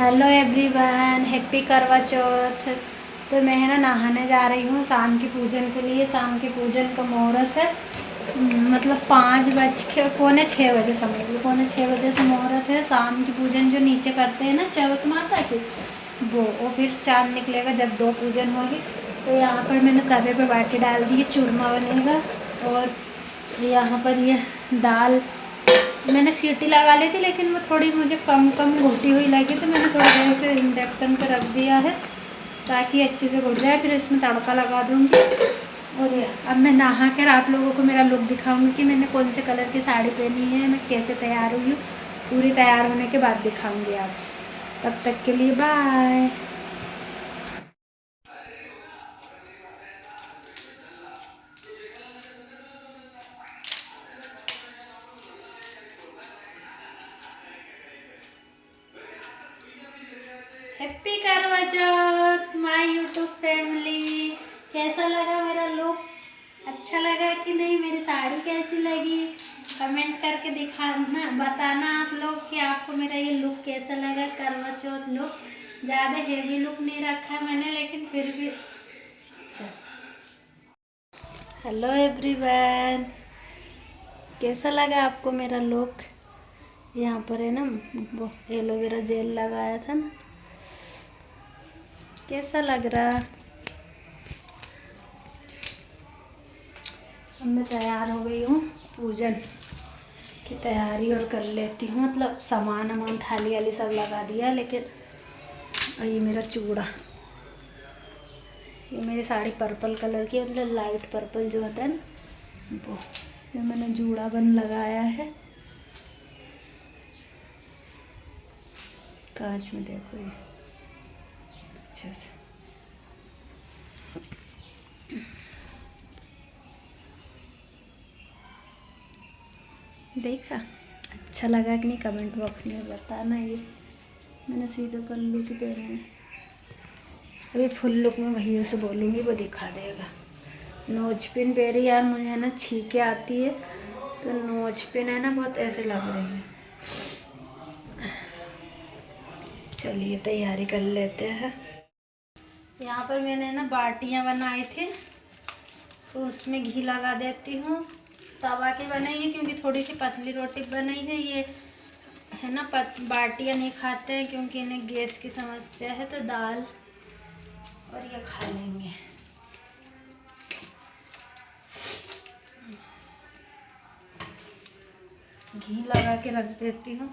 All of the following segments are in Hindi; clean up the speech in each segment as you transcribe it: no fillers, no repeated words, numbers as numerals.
हेलो एवरीवन, हैप्पी करवा चौथ। तो मैं है ना नहाने जा रही हूँ शाम की पूजन के लिए। शाम की पूजन का मुहूर्त है, मतलब 5 बज के 5:45 समझ लो, 5:45 से मुहूर्त है। शाम की पूजन जो नीचे करते हैं ना चौथ माता की, वो फिर चाँद निकलेगा जब 2 पूजन होगी। तो यहाँ पर मैंने तवे पे बाटी डाल दी है, चूरमा बनेगा। और यहाँ पर ये दाल मैंने सीटी लगा ली थी, लेकिन वो थोड़ी मुझे कम घुटी हुई लगी, तो मैंने थोड़ी देर से इंडक्शन पर रख दिया है ताकि अच्छे से घुट जाए। फिर इसमें तड़का लगा दूँगी। और ये अब मैं नहा कर आप लोगों को मेरा लुक दिखाऊंगी कि मैंने कौन से कलर की साड़ी पहनी है, मैं कैसे तैयार हुई हूँ। पूरी तैयार होने के बाद दिखाऊंगी आपसे। तब तक के लिए बाय। हैप्पी करवा चौथ माय यूट्यूब फैमिली। कैसा लगा मेरा लुक? अच्छा लगा कि नहीं? मेरी साड़ी कैसी लगी? कमेंट करके दिखाना, बताना आप लोग कि आपको मेरा ये लुक कैसा लगा। करवा चौथ लुक ज़्यादा हेवी लुक नहीं रखा मैंने, लेकिन फिर भी हेलो एवरीवन, कैसा लगा आपको मेरा लुक? यहाँ पर है ना वो एलोवेरा जेल लगाया था ना, कैसा लग रहा? अब मैं तैयार हो गई हूँ, पूजन की तैयारी और कर लेती हूँ। मतलब सामान थाली वाली सब लगा दिया, लेकिन ये मेरा चूड़ा, ये मेरी साड़ी पर्पल कलर की, मतलब लाइट पर्पल जो होता है ना वो, ये मैंने जूड़ा बन लगाया है। कांच में देखो ये अच्छे से। देखा अच्छा लगा कि नहीं? कमेंट बॉक्स में बताना। ये मैंने सीधे पल्लू की पहने हैं। अभी फुल लुक में भैया से बोलूँगी, वो दिखा देगा। नोज पिन पहनी यार, मुझे है ना छींके आती है, तो नोज पिन है ना बहुत ऐसे लग रही है। चलिए तैयारी कर लेते हैं। यहाँ पर मैंने ना बाटियाँ बनाई थी, तो उसमें घी लगा देती हूँ। तवा की बनाई है क्योंकि थोड़ी सी पतली रोटी बनाई है। ये है ना बाटियाँ नहीं खाते हैं क्योंकि इन्हें गैस की समस्या है, तो दाल और ये खा लेंगे। घी लगा के रख देती हूँ।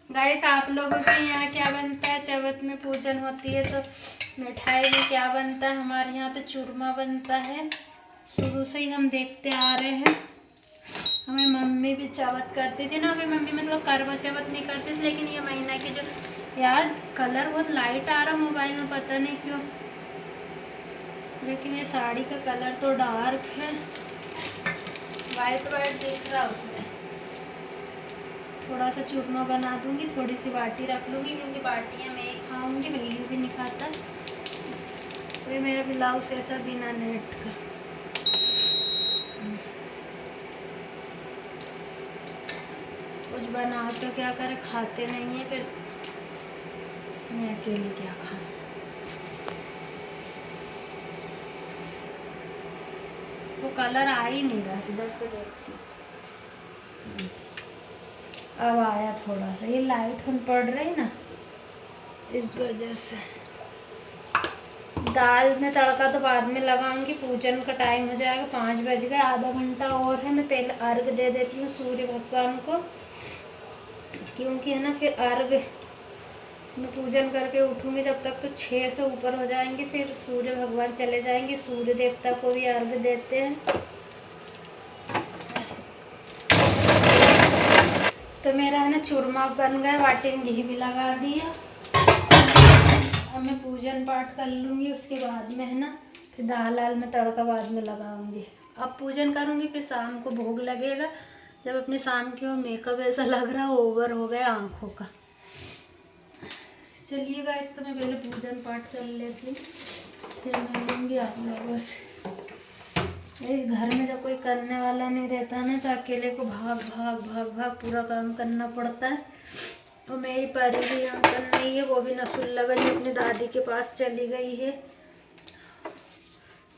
गाइस, आप लोगों के यहाँ क्या बनता है? चौथ में पूजन होती है तो मिठाई में क्या बनता है? हमारे यहाँ तो चूरमा बनता है, शुरू से ही हम देखते आ रहे हैं। हमें मम्मी भी चौथ करती थी ना। अभी मम्मी मतलब करवा चौथ नहीं करती थी, लेकिन ये महीना की जो यार कलर बहुत लाइट आ रहा मोबाइल में, पता नहीं क्यों, लेकिन ये साड़ी का कलर तो डार्क है, वाइट वाइट दिख रहा उसमें। थोड़ा सा चूरमा बना दूंगी, थोड़ी सी बाटी रख लूँगी क्योंकि बाटियाँ मैं ही खाऊंगी, भैया भी नहीं खाता। तो ये मेरा ब्लाउज ऐसा बिना नेट का। कुछ बनाओ तो क्या करे, खाते नहीं है, फिर मैं अकेले क्या खाऊं। वो कलर आ ही नहीं रहा, इधर से देखती अब आया थोड़ा सा। ये लाइट हम पड़ रही ना, इस वजह से। दाल में तड़का तो बाद में लगाऊंगी, पूजन का टाइम हो जाएगा। 5 बज गए, आधा घंटा और है। मैं पहले अर्घ दे देती हूँ सूर्य भगवान को, क्योंकि है ना फिर अर्घ मैं पूजन करके उठूंगी जब तक तो 6 से ऊपर हो जाएंगे, फिर सूर्य भगवान चले जाएंगे। सूर्य देवता को भी अर्घ देते हैं। तो मेरा है ना चूरमा बन गया, बाटी में घी भी लगा दिया। अब मैं पूजन पाठ कर लूँगी, उसके बाद में है ना फिर दाल आल में तड़का बाद में लगाऊंगी। अब पूजन करूँगी, फिर शाम को भोग लगेगा। जब अपने शाम की और मेकअप ऐसा लग रहा ओवर हो गया आँखों का। चलिए गाइस, तो मैं पहले पूजन पाठ कर लेती हूँ, फिर मिलूँगी आप लोगों से। इस घर में जब कोई करने वाला नहीं रहता ना तो अकेले को भाग भाग भाग भाग पूरा काम करना पड़ता है। और मेरी परी भी यहाँ पर नहीं है, वो भी नसुल्ला गई अपनी दादी के पास चली गई है,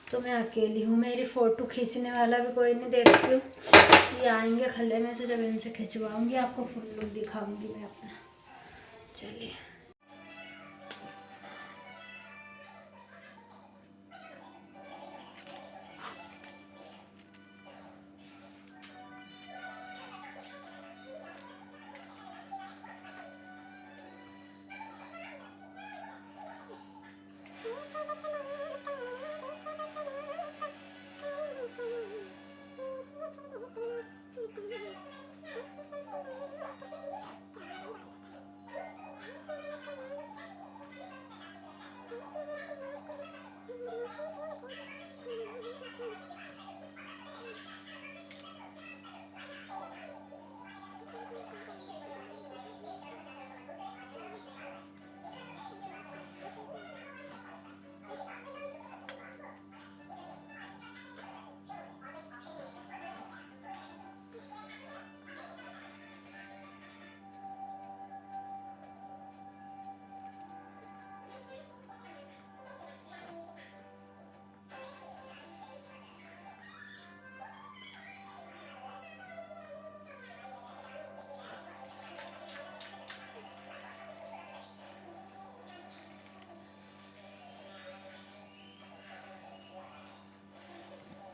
तो मैं अकेली हूँ। मेरी फ़ोटो खींचने वाला भी कोई नहीं, देखती हूँ ये आएंगे खले में से, जब इनसे खिंचवाऊँगी आपको फुल लुक दिखाऊँगी मैं अपना। चलिए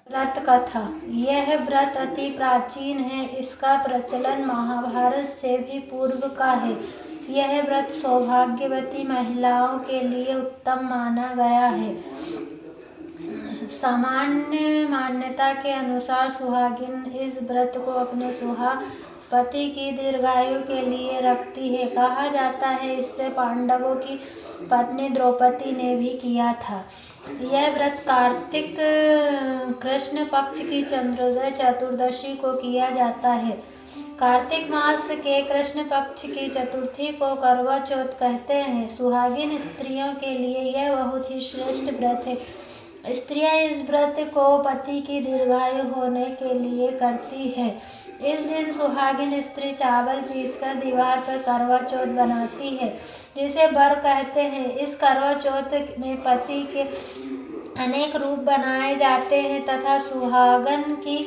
व्रत कथा। यह व्रत अति प्राचीन है, इसका प्रचलन महाभारत से भी पूर्व का है। यह व्रत सौभाग्यवती महिलाओं के लिए उत्तम माना गया है। सामान्य मान्यता के अनुसार सुहागिन इस व्रत को अपने पति की दीर्घायु के लिए रखती है। कहा जाता है इससे पांडवों की पत्नी द्रौपदी ने भी किया था। यह व्रत कार्तिक कृष्ण पक्ष की चंद्रोदय चतुर्दशी को किया जाता है। कार्तिक मास के कृष्ण पक्ष की चतुर्थी को करवा चौथ कहते हैं। सुहागिन स्त्रियों के लिए यह बहुत ही श्रेष्ठ व्रत है। स्त्रियां इस व्रत को पति की दीर्घायु होने के लिए करती है। इस दिन सुहागिन स्त्री चावल पीसकर दीवार पर करवा चौथ बनाती है, जिसे बर कहते हैं। इस करवा चौथ में पति के अनेक रूप बनाए जाते हैं तथा सुहागन की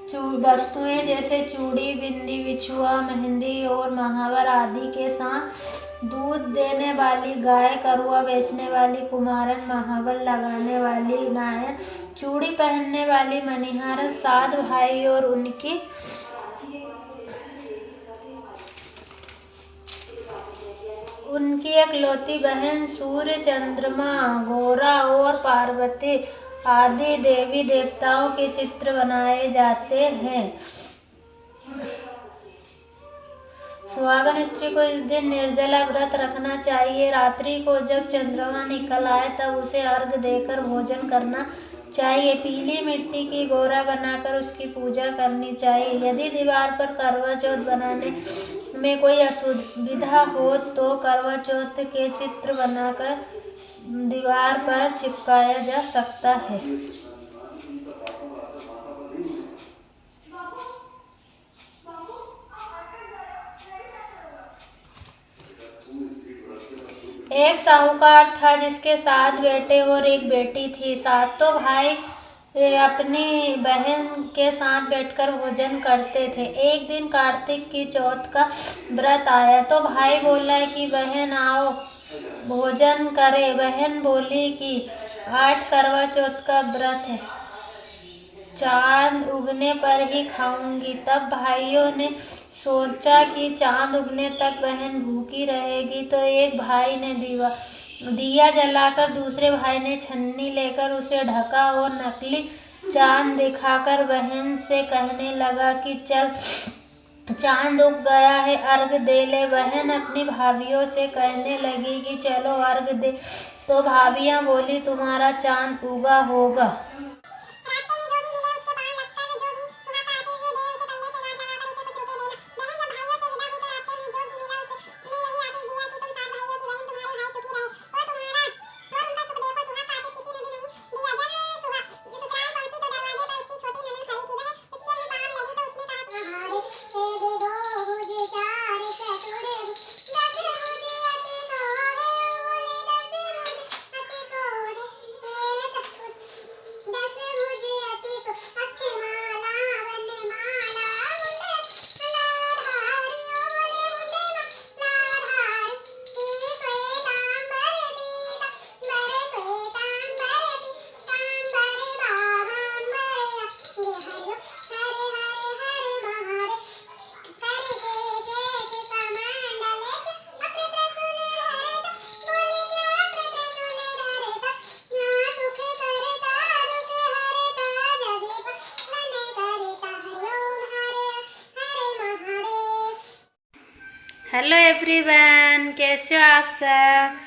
वस्तुएं जैसे चूड़ी, बिंदी, बिछुआ, मेहंदी और महावर आदि के साथ दूध देने वाली गाय, करुआ बेचने वाली कुम्हारन, महावर लगाने वाली नायन, चूड़ी पहनने वाली मनिहार, 7 भाई और उनकी एकलौती बहन सूर्य, चंद्रमा, गौरा और पार्वती आदि देवी देवताओं के चित्र बनाए जाते हैं। सुहागन स्त्री को इस दिन निर्जला व्रत रखना चाहिए। रात्रि को जब चंद्रमा निकल आए तब उसे अर्घ देकर भोजन करना चाहिए। पीली मिट्टी की गोरा बनाकर उसकी पूजा करनी चाहिए। यदि दीवार पर करवा चौथ बनाने में कोई असुविधा हो तो करवा चौथ के चित्र बनाकर दीवार पर चिपकाया जा सकता है। एक साहूकार था जिसके 7 बेटे और 1 बेटी थी। सातों भाई अपनी बहन के साथ बैठकर भोजन करते थे। एक दिन कार्तिक की चौथ का व्रत आया तो भाई बोला कि बहन आओ भोजन करें। बहन बोली कि आज करवा चौथ का व्रत है, चांद उगने पर ही खाऊंगी। तब भाइयों ने सोचा कि चांद उगने तक बहन भूखी रहेगी, तो एक भाई ने दिया जलाकर दूसरे भाई ने छन्नी लेकर उसे ढका और नकली चांद दिखाकर बहन से कहने लगा कि चल चांद उग गया है, अर्घ दे ले। बहन अपनी भाभियों से कहने लगी कि चलो अर्घ दे, तो भाभियां बोली तुम्हारा चांद उगा होगा। हेलो एवरीवन, कैसे हो आप सब।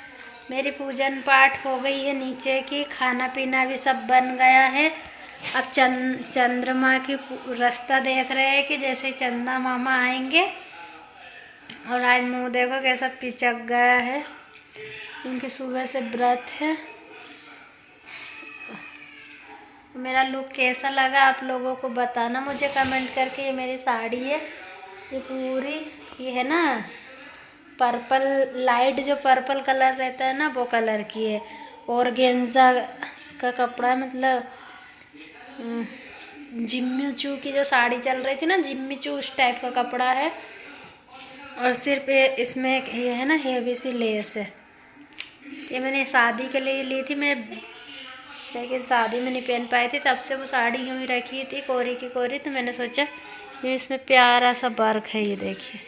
मेरी पूजन पाठ हो गई है नीचे की, खाना पीना भी सब बन गया है। अब चंद्रमा की रास्ता देख रहे हैं कि जैसे चंदा मामा आएंगे। और आज मुंह देखो कैसा पिचक गया है क्योंकि सुबह से व्रत है। मेरा लुक कैसा लगा आप लोगों को बताना मुझे कमेंट करके। ये मेरी साड़ी है, ये पूरी ये है ना पर्पल, लाइट जो पर्पल कलर रहता है ना वो कलर की है। और गेंजा का कपड़ा है, मतलब जिम्मी चू की जो साड़ी चल रही थी ना, जिम्मी चू उस टाइप का कपड़ा है। और सिर्फ इसमें ये है ना हेवी सी लेस है। ये मैंने शादी के लिए ली थी मैं, लेकिन शादी में नहीं पहन पाई थी, तब से वो साड़ी यूँ ही रखी थी कोरी की कोरी। तो मैंने सोचा ये इसमें प्यारा सा वर्क है, ये देखिए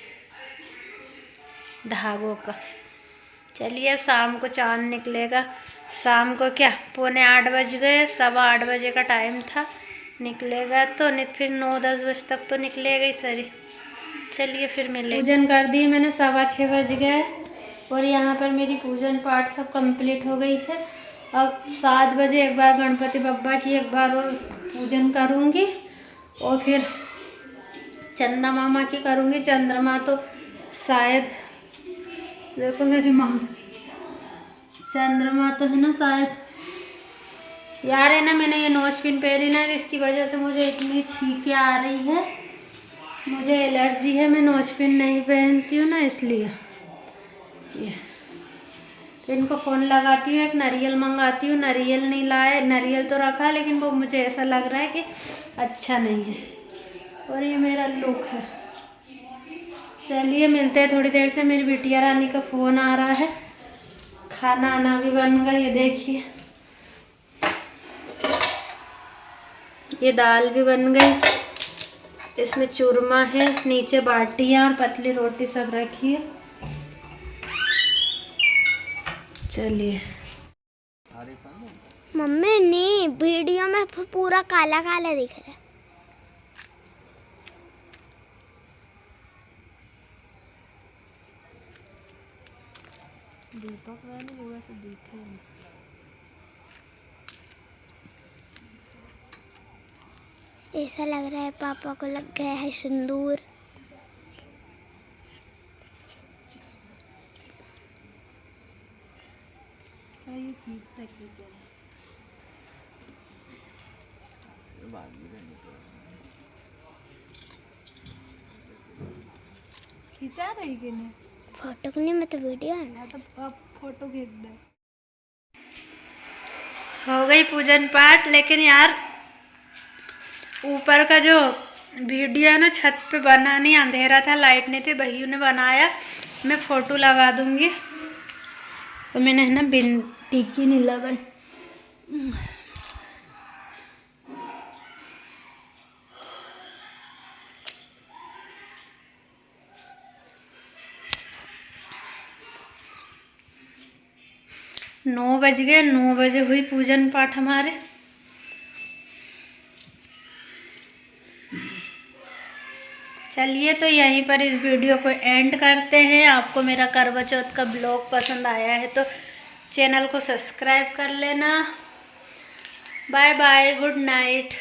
धागों का। चलिए अब शाम को चांद निकलेगा। शाम को क्या 7:45 बज गए, 8:15 बजे का टाइम था। निकलेगा तो नहीं फिर 9-10 बजे तक तो निकलेगा ही सरी। चलिए फिर मिलेंगे। पूजन कर दी मैंने, 6:15 बज गए। और यहाँ पर मेरी पूजन पाठ सब कंप्लीट हो गई है। अब 7 बजे एक बार गणपति बप्पा की एक बार और पूजन करूँगी और फिर चंदा मामा की करूँगी। चंद्रमा तो शायद देखो मेरी माँ, चंद्रमा तो है ना शायद। यार है ना, मैंने ये नोज पिन पहनी ना, इसकी वजह से मुझे इतनी छींकें आ रही है, मुझे एलर्जी है। मैं नोज पिन नहीं पहनती हूँ ना, इसलिए ये तो इनको फ़ोन लगाती हूँ। एक नारियल मंगाती हूँ, नारियल नहीं लाए, नारियल तो रखा लेकिन वो मुझे ऐसा लग रहा है कि अच्छा नहीं है। और ये मेरा लुक है। चलिए मिलते हैं थोड़ी देर से। मेरी बिटिया रानी का फ़ोन आ रहा है। खाना आना भी बन गया, ये देखिए ये दाल भी बन गई, इसमें चूरमा है, नीचे बाटियाँ और पतली रोटी सब रखी है। चलिए मम्मी नहीं, वीडियो में पूरा काला काला दिख रहा है। दीपक वाले जगह से दिखे ऐसा लग रहा है पापा को लग गया है सिंदूर। खिंचा रही कि नहीं फोटो को नहीं, मैं तो वीडियो है ना। तो अब फोटो खींच दे। हो गई पूजन पाठ, लेकिन यार ऊपर का जो वीडियो है ना छत पे बना नहीं, अंधेरा था, लाइट नहीं थी, भैया ने बनाया। मैं फ़ोटो लगा दूंगी। तो मैंने है ना बिन टिक्की नहीं लगाई। नौ बज गए, 9 बजे हुई पूजन पाठ हमारे। चलिए तो यहीं पर इस वीडियो को एंड करते हैं। आपको मेरा करवा चौथ का ब्लॉग पसंद आया है तो चैनल को सब्सक्राइब कर लेना। Bye bye, good night.